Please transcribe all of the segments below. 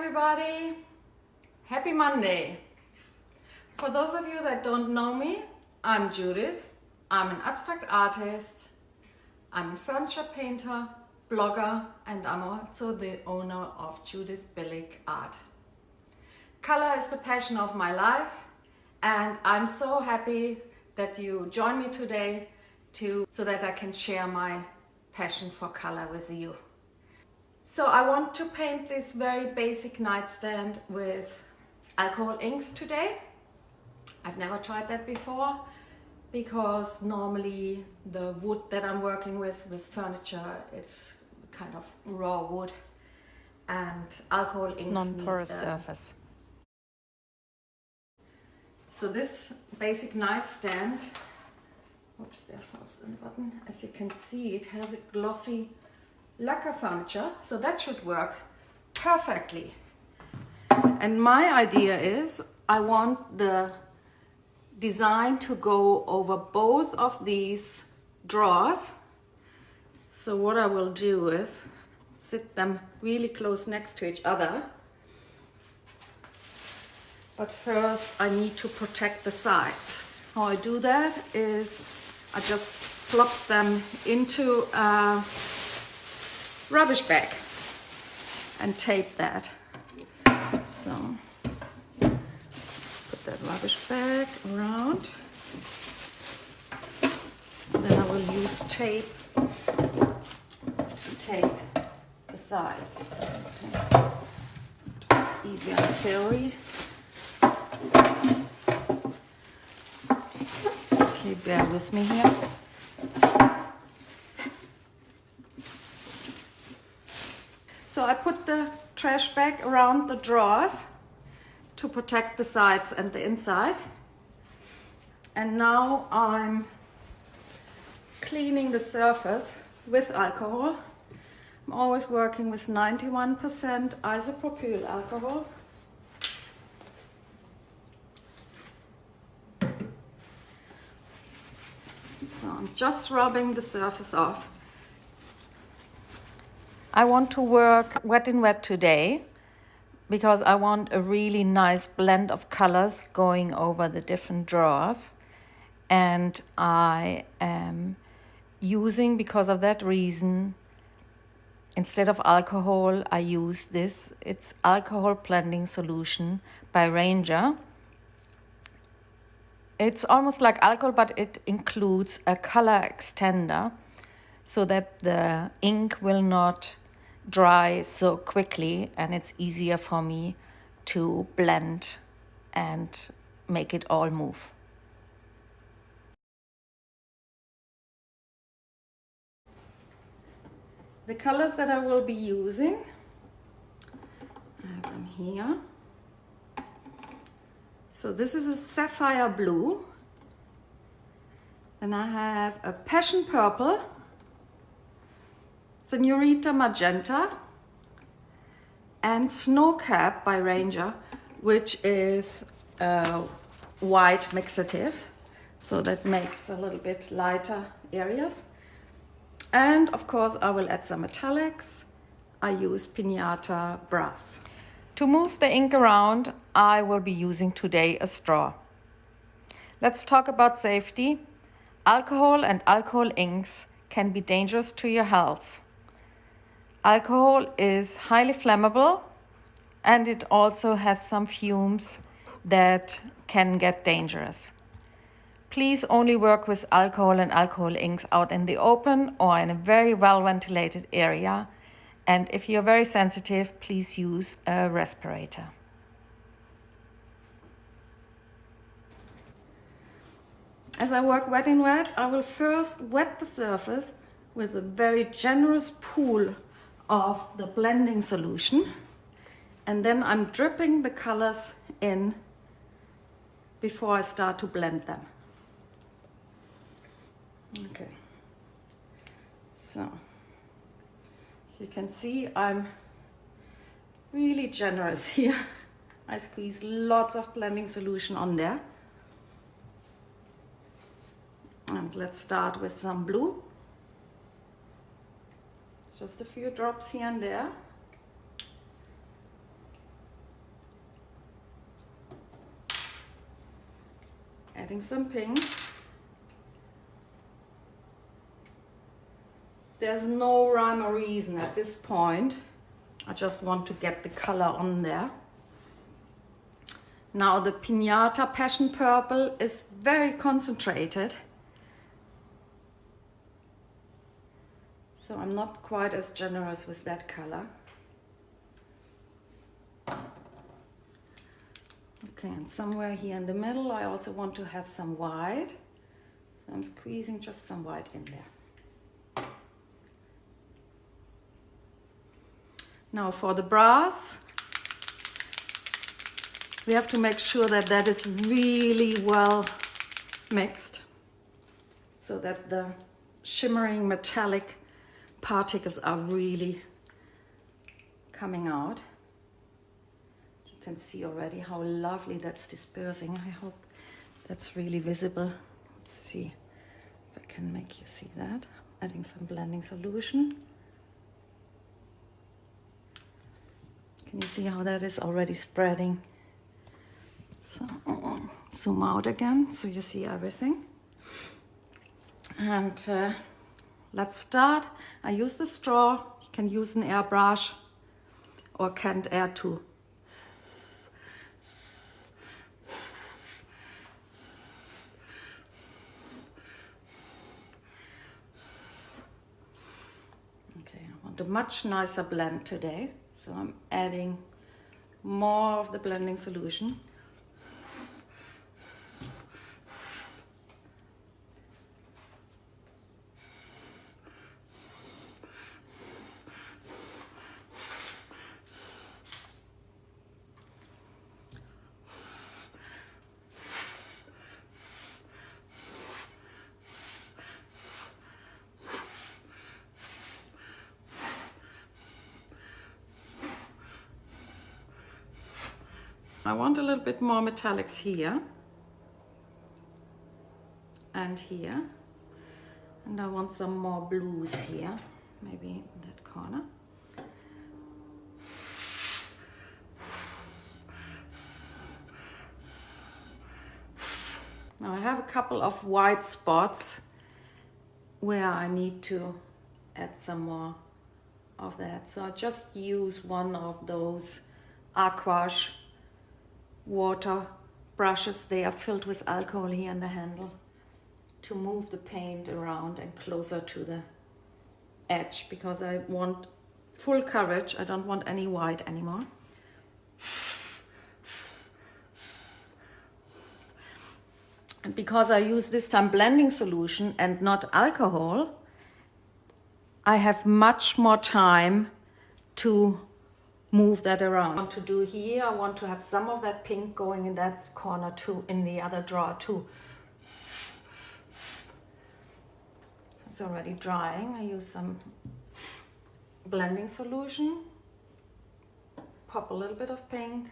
everybody, happy Monday. For those of you that don't know me, I'm Judith. I'm an abstract artist, I'm a furniture painter, blogger, and I'm also the owner of Judith Billig Art. Color is the passion of my life, and I'm so happy that you join me today so that I can share my passion for color with you. So I want to paint this very basic nightstand with alcohol inks today. I've never tried that before because normally the wood that I'm working with furniture, it's kind of raw wood, and alcohol inks non-porous surface. So this basic nightstand, oops, there falls the button. As you can see, it has a glossy lacquer furniture, so that should work perfectly. And my idea is I want the design to go over both of these drawers. So what I will do is sit them really close next to each other. But first I need to protect the sides. How I do that is I just plop them into a rubbish bag and tape that. So let's put that rubbish bag around. Then I will use tape to tape the sides. It's easier in theory. Okay, bear with me here. So I put the trash bag around the drawers to protect the sides and the inside. And now I'm cleaning the surface with alcohol. I'm always working with 91% isopropyl alcohol. So I'm just rubbing the surface off. I want to work wet in wet today because I want a really nice blend of colors going over the different drawers. And I am using, because of that reason, instead of alcohol, I use this. It's alcohol blending solution by Ranger. It's almost like alcohol, but it includes a color extender so that the ink will not dry so quickly, and it's easier for me to blend and make it all move. The colors that I will be using, I have them here. So this is a sapphire blue. Then I have a passion purple, Senorita magenta, and Snowcap by Ranger, which is a white mixative. So that makes a little bit lighter areas. And of course I will add some metallics. I use Pinata brass. To move the ink around, I will be using today a straw. Let's talk about safety. Alcohol and alcohol inks can be dangerous to your health. Alcohol is highly flammable, and it also has some fumes that can get dangerous. Please only work with alcohol and alcohol inks out in the open or in a very well ventilated area. And if you're very sensitive, please use a respirator. As I work wet in wet, I will first wet the surface with a very generous pool of the blending solution. And then I'm dripping the colors in before I start to blend them. Okay, so you can see I'm really generous here. I squeeze lots of blending solution on there. And let's start with some blue. Just a few drops here and there. Adding some pink. There's no rhyme or reason at this point. I just want to get the color on there. Now the Pinata Passion Purple is very concentrated. So I'm not quite as generous with that color. Okay, and somewhere here in the middle I also want to have some white. So I'm squeezing just some white in there. Now for the brass, we have to make sure that that is really well mixed so that the shimmering metallic particles are really coming out. You can see already how lovely that's dispersing. I hope that's really visible. Let's see if I can make you see that. Adding some blending solution. Can you see how that is already spreading? So zoom out again so you see everything. And let's start. I use the straw. You can use an airbrush or canned air too. Okay, I want a much nicer blend today. So I'm adding more of the blending solution. I want a little bit more metallics here and here, and I want some more blues here, maybe in that corner. Now I have a couple of white spots where I need to add some more of that, so I just use one of those Jaqcuard water brushes. They are filled with alcohol here in the handle to move the paint around and closer to the edge, because I want full coverage. I don't want any white anymore. And because I use this time blending solution and not alcohol, I have much more time to move that around. I want to do here, I want to have some of that pink going in that corner too, in the other drawer too. It's already drying. I use some blending solution, pop a little bit of pink,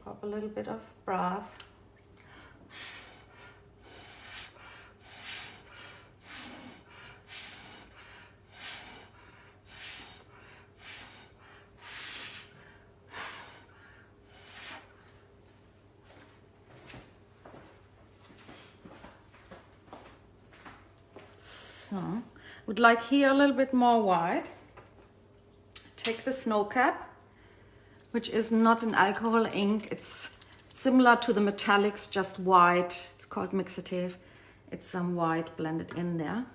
pop a little bit of brass. So, would like here a little bit more white. Take the Snow Cap, which is not an alcohol ink. It's similar to the metallics, just white. It's called Mixative. It's some white blended in there.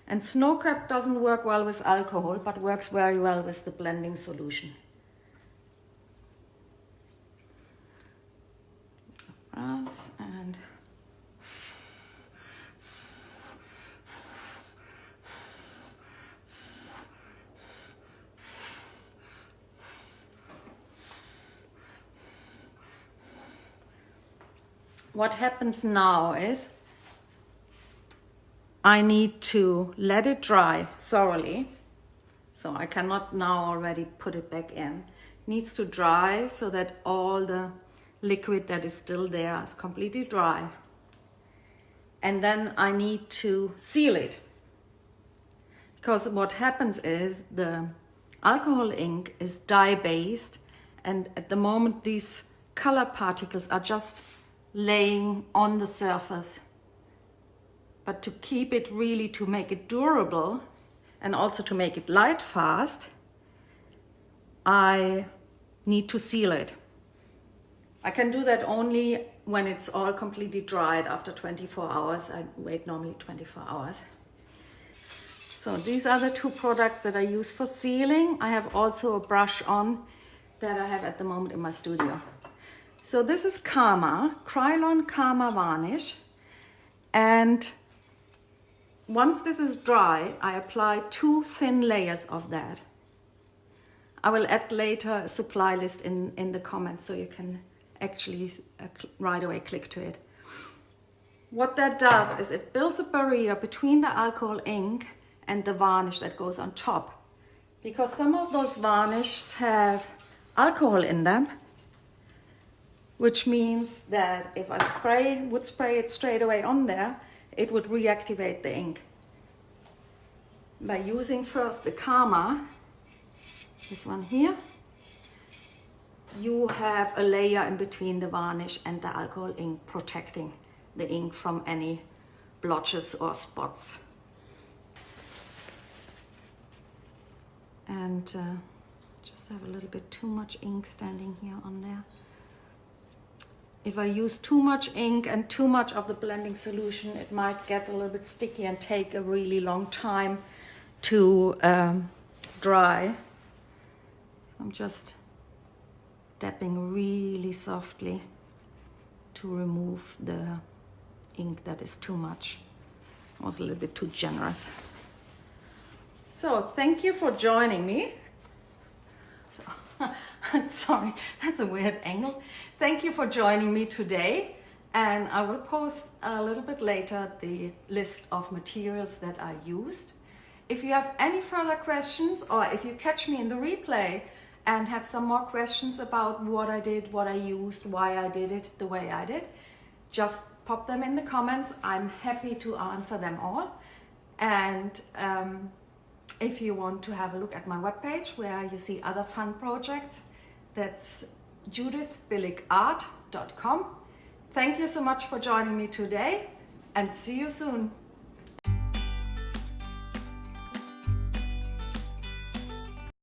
And Snow Cap doesn't work well with alcohol, but works very well with the blending solution. Brass and what happens now is I need to let it dry thoroughly. So I cannot now already put it back in. It needs to dry so that all the liquid that is still there is completely dry. And then I need to seal it. Because what happens is the alcohol ink is dye based, and at the moment these color particles are just laying on the surface. But to keep it really, to make it durable and also to make it light fast, I need to seal it. I can do that only when it's all completely dried after 24 hours. I wait normally 24 hours. So these are the two products that I use for sealing. I have also a brush on that I have at the moment in my studio. So this is Karma, Krylon Karma Varnish. And once this is dry, I apply 2 thin layers of that. I will add later a supply list in the comments so you can actually right away click to it. What that does is it builds a barrier between the alcohol ink and the varnish that goes on top. Because some of those varnishes have alcohol in them, which means that if I would spray it straight away on there, it would reactivate the ink. By using first the Karma, this one here, you have a layer in between the varnish and the alcohol ink, protecting the ink from any blotches or spots. And just have a little bit too much ink standing here on there. If I use too much ink and too much of the blending solution, it might get a little bit sticky and take a really long time to dry. So I'm just dabbing really softly to remove the ink that is too much. I was a little bit too generous. So thank you for joining me. Sorry, that's a weird angle. Thank you for joining me today, and I will post a little bit later the list of materials that I used. If you have any further questions, or if you catch me in the replay and have some more questions about what I did, what I used, why I did it the way I did, just pop them in the comments. I'm happy to answer them all. And if you want to have a look at my webpage where you see other fun projects, that's judithbilligart.com. Thank you so much for joining me today, and see you soon.